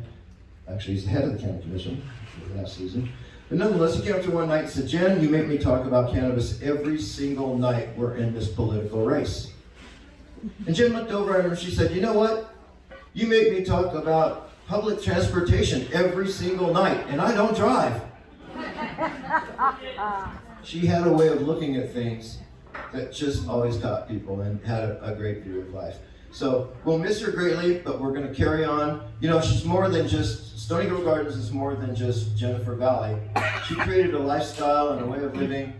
actually he's the head of the county commission for last season. But nonetheless, he came up to her one night and said, "Jen, you make me talk about cannabis every single night we're in this political race." And Jen looked over at her and she said, "You know what? You make me talk about public transportation every single night, and I don't drive." She had a way of looking at things that just always caught people and had a great view of life. So we'll miss her greatly, but we're going to carry on. You know, she's more than just, Stony Grove Gardens is more than just Jennifer Valley. She created a lifestyle and a way of living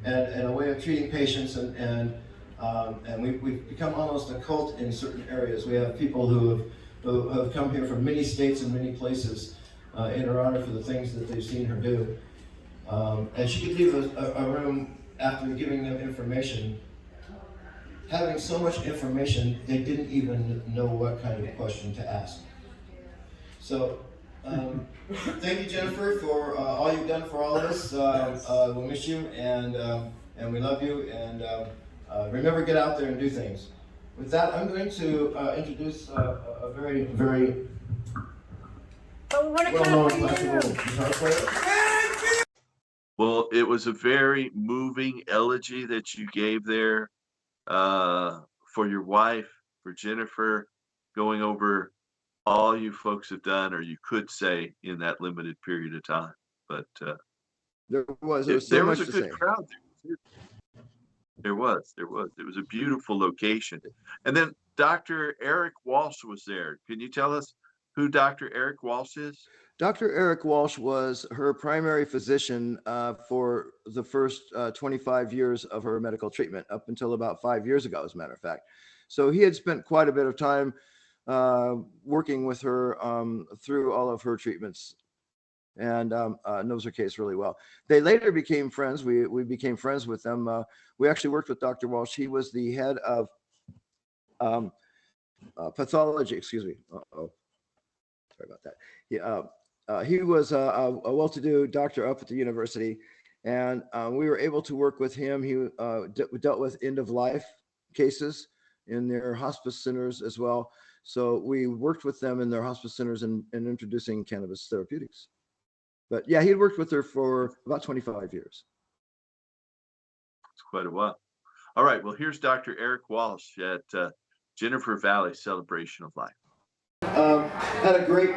and a way of treating patients, and we've become almost a cult in certain areas. We have people who have come here from many states and many places in her honor for the things that they've seen her do. And she could leave a room after giving them information, having so much information they didn't even know what kind of question to ask. So, thank you, Jennifer, for all you've done for all of us. We'll miss you, and we love you. And remember, get out there and do things. With that, I'm going to introduce a very, very well-known classical guitar player. Well, it was a very moving elegy that you gave there for your wife, for Jennifer, going over all you folks have done, or you could say, in that limited period of time. But there was so there much was a to good say. crowd there. There was. It was a beautiful location. And then Dr. Eric Walsh was there. Can you tell us who Dr. Eric Walsh is? Dr. Eric Walsh was her primary physician for the first 25 years of her medical treatment, up until about 5 years ago, as a matter of fact. So he had spent quite a bit of time working with her through all of her treatments, and knows her case really well. They later became friends. We became friends with them. We actually worked with Dr. Walsh. He was the head of pathology, excuse me. Uh-oh. Sorry about that. He was a well-to-do doctor up at the university, and we were able to work with him. He dealt with end-of-life cases in their hospice centers as well. So we worked with them in their hospice centers in introducing cannabis therapeutics. But yeah, he had worked with her for about 25 years. It's quite a while. All right, well, here's Dr. Eric Walsh at Jennifer Valley Celebration of Life. Had a great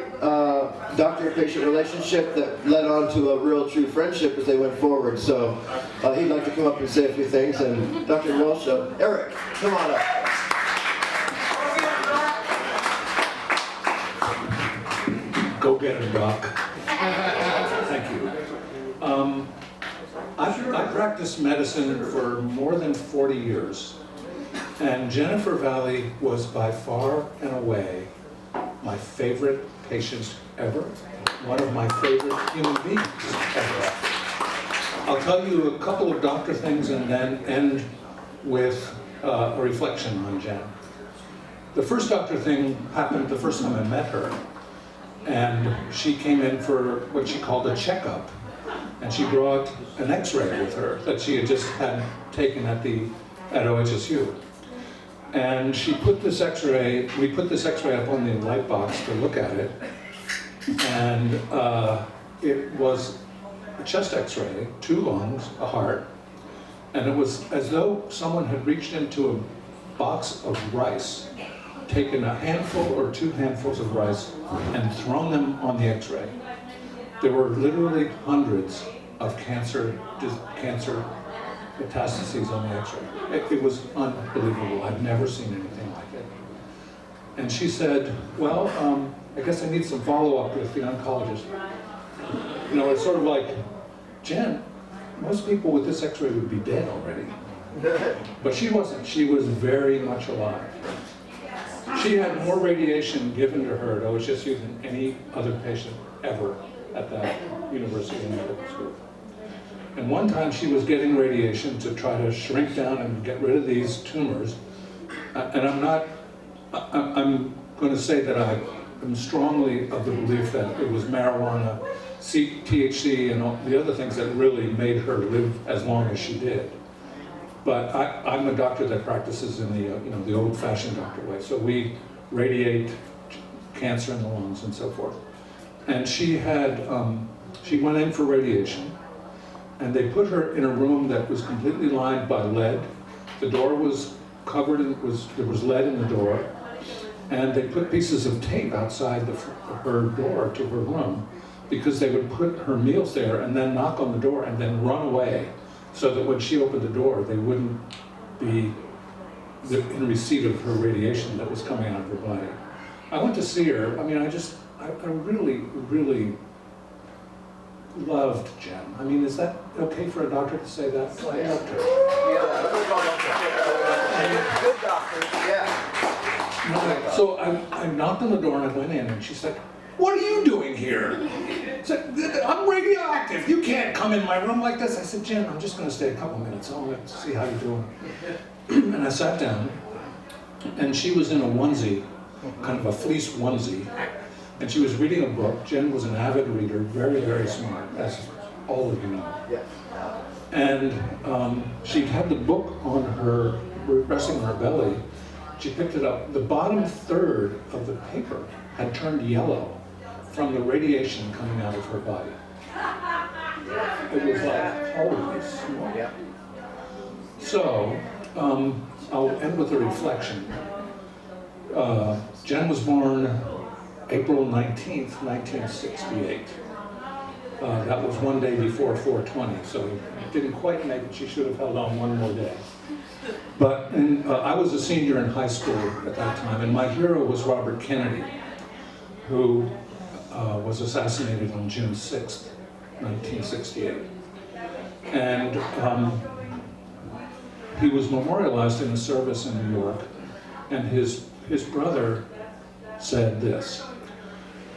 doctor-patient relationship that led on to a real true friendship as they went forward. So he'd like to come up and say a few things. And Dr. Walsh, Eric, come on up. Go get him, Doc. Thank you. I've practiced medicine for more than 40 years, and Jennifer Valley was by far and away my favorite patient ever, one of my favorite human beings ever. I'll tell you a couple of doctor things and then end with a reflection on Jen. The first doctor thing happened the first time I met her, and she came in for what she called a checkup, and she brought an x-ray with her that she had just had taken at OHSU. And she put this x-ray, we put this x-ray up on the light box to look at it, and it was a chest x-ray, 2 lungs, a heart, and it was as though someone had reached into a box of rice, taken a handful or 2 handfuls of rice, and thrown them on the x-ray. There were literally hundreds of cancer metastases on the x-ray. It was unbelievable. I've never seen anything like it. And she said, well, I guess I need some follow-up with the oncologist. You know, it's sort of like, Jen, most people with this x-ray would be dead already. But she wasn't. She was very much alive. She had more radiation given to her at OHSU than any other patient ever at that university and medical school. And one time she was getting radiation to try to shrink down and get rid of these tumors. And I'm going to say that I am strongly of the belief that it was marijuana, THC, and all the other things that really made her live as long as she did. But I'm a doctor that practices in the the old-fashioned doctor way. So we radiate cancer in the lungs and so forth. And she had she went in for radiation, and they put her in a room that was completely lined by lead. The door was covered, and there was lead in the door, and they put pieces of tape outside her door to her room, because they would put her meals there and then knock on the door and then run away, so that when she opened the door, they wouldn't be in receipt of her radiation that was coming out of her body. I went to see her. I mean, I really, really loved Jen. I mean, is that okay for a doctor to say that? I loved her. Good doctors, yeah. So I knocked on the door and I went in, and she's like, "What are you doing here?" I said, "I'm radioactive. You can't come in my room like this." I said, "Jen, I'm just going to stay a couple minutes. I want to see how you're doing." And I sat down, and she was in a onesie, kind of a fleece onesie, and she was reading a book. Jen was an avid reader, very, very smart, as all of you know. And she had the book on her, resting on her belly. She picked it up. The bottom third of the paper had turned yellow from the radiation coming out of her body. It was like, holy smoke. So, I'll end with a reflection. Jen was born April 19th, 1968. That was one day before 420, so it didn't quite make it. She should have held on one more day. But I was a senior in high school at that time, and my hero was Robert Kennedy, who was assassinated on June 6th, 1968. And he was memorialized in a service in New York, and his brother said this.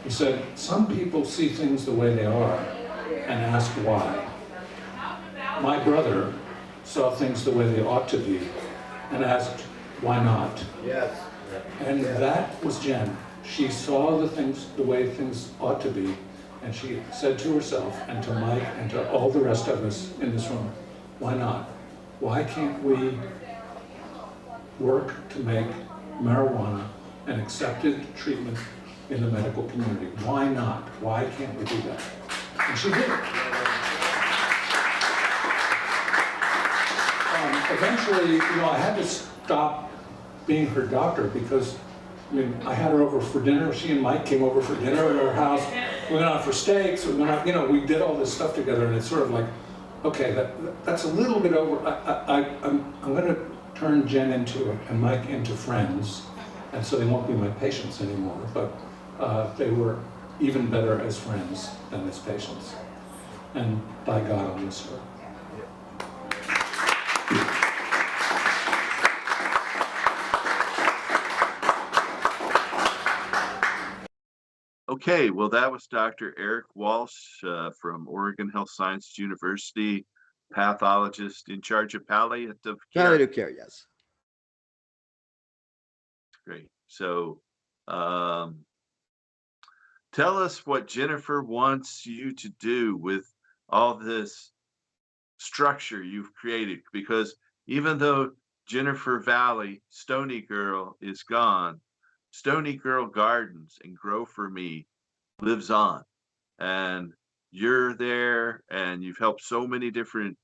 He said, "Some people see things the way they are and ask why. My brother saw things the way they ought to be and asked, why not?" Yes. And that was Jen. She saw the things the way things ought to be, and she said to herself and to Mike and to all the rest of us in this room, why not? Why can't we work to make marijuana an accepted treatment in the medical community? Why not? Why can't we do that? And she did. Eventually, I had to stop being her doctor because, I had her over for dinner. She and Mike came over for dinner at our house. We went out for steaks. We went out, we did all this stuff together, and it's sort of like, okay, that's a little bit over. I'm going to turn Jen and Mike into friends, and so they won't be my patients anymore. But they were even better as friends than as patients. And by God, I'll miss her. Okay, well, that was Dr. Eric Walsh from Oregon Health Sciences University, pathologist in charge of palliative care. Palliative care, yes. Great. So tell us what Jennifer wants you to do with all this structure you've created, because even though Jennifer Valley, Stony Girl, is gone, Stony Girl Gardens and Grow For Me lives on, and you're there, and you've helped so many different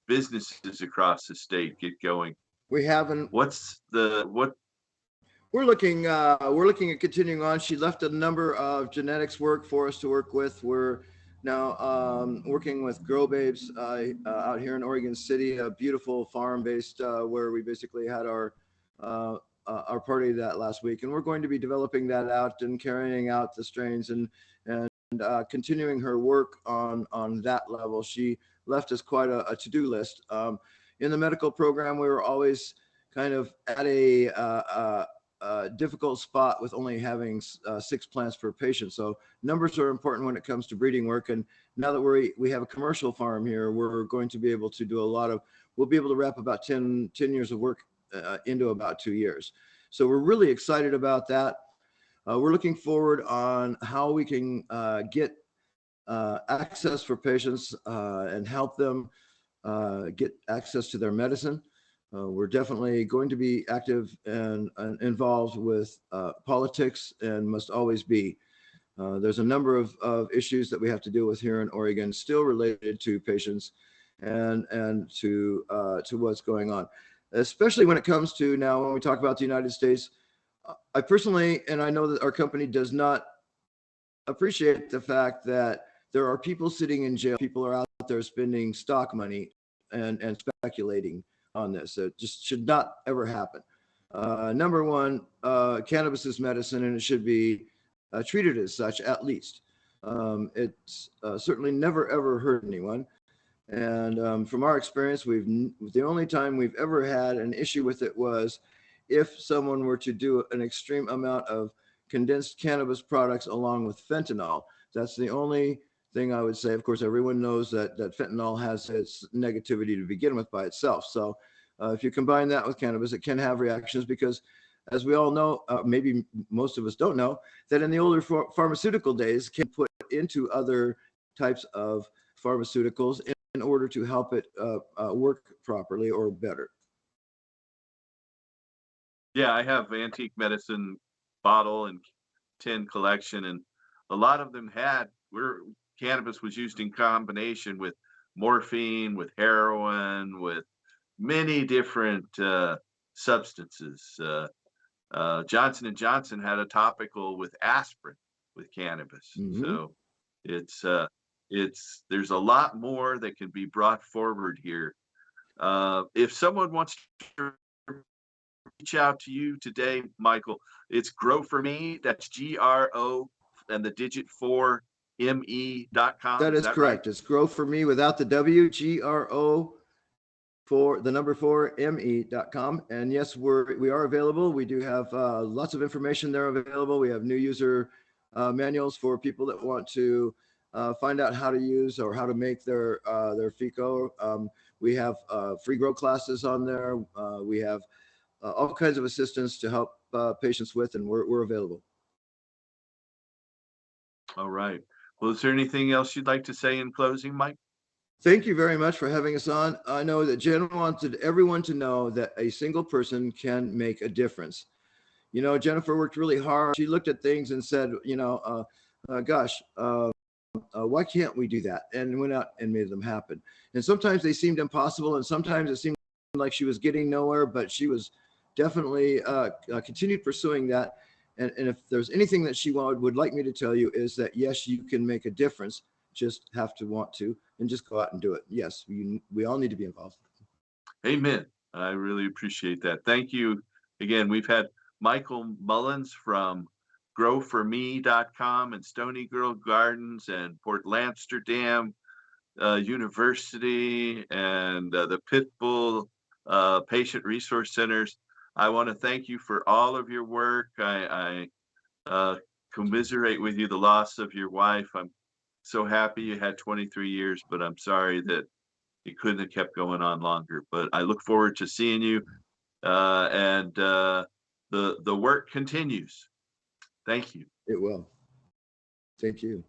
businesses across the state get going. We haven't. We're looking at continuing on. She left a number of genetics work for us to work with. We're now working with Grow Babes out here in Oregon City, a beautiful farm-based where we basically had our party that last week, and we're going to be developing that out and carrying out the strains and continuing her work on that level. She left us quite a to-do list. In the medical program, we were always kind of at a difficult spot with only having 6 plants per patient. So numbers are important when it comes to breeding work. And now that we have a commercial farm here, we're going to be able to do a lot of, we'll be able to wrap about 10 years of work into about 2 years. So we're really excited about that. We're looking forward on how we can get access for patients and help them get access to their medicine. We're definitely going to be active and involved with politics, and must always be. There's a number of issues that we have to deal with here in Oregon, still related to patients and to what's going on, especially when it comes to now when we talk about the United States. I personally, and I know that our company does not appreciate the fact that there are people sitting in jail. People are out there spending stock money and speculating on this. It just should not ever happen. Number one, cannabis is medicine, and it should be treated as such, at least. It's certainly never ever hurt anyone. And from our experience, the only time we've ever had an issue with it was if someone were to do an extreme amount of condensed cannabis products along with fentanyl. That's the only thing I would say. Of course, everyone knows that fentanyl has its negativity to begin with by itself. So if you combine that with cannabis, it can have reactions because, as we all know, maybe most of us don't know, that in the older pharmaceutical days can put into other types of pharmaceuticals in order to help it work properly or better. Yeah, I have antique medicine bottle and tin collection, and a lot of them had where cannabis was used in combination with morphine, with heroin, with many different substances. Johnson and Johnson had a topical with aspirin with cannabis. Mm-hmm. So there's a lot more that can be brought forward here. If someone wants to reach out to you today, Michael, it's Grow For Me. That's GRO and the digit 4me.com. That is correct. Right? It's Grow For Me without the W, GRO for the number 4me.com. And yes, we are available. We do have lots of information there available. We have new user manuals for people that want to find out how to use or how to make their FICO. We have free grow classes on there. We have all kinds of assistance to help patients with, and we're available. All right. Well, is there anything else you'd like to say in closing, Mike? Thank you very much for having us on. I know that Jen wanted everyone to know that a single person can make a difference. You know, Jennifer worked really hard. She looked at things and said, you know, gosh, why can't we do that? And went out and made them happen. And sometimes they seemed impossible, and sometimes it seemed like she was getting nowhere, but she was definitely continued pursuing that. And if there's anything that she would like me to tell you is that, yes, you can make a difference. Just have to want to, and just go out and do it. Yes, we all need to be involved. Amen. I really appreciate that. Thank you. Again, we've had Michael Mullins from growforme.com and Stony Girl Gardens and Port Amsterdam University and the Pitbull Patient Resource Centers. I want to thank you for all of your work. I commiserate with you the loss of your wife. I'm so happy you had 23 years, but I'm sorry that you couldn't have kept going on longer. But I look forward to seeing you, and the work continues. Thank you. It will. Thank you.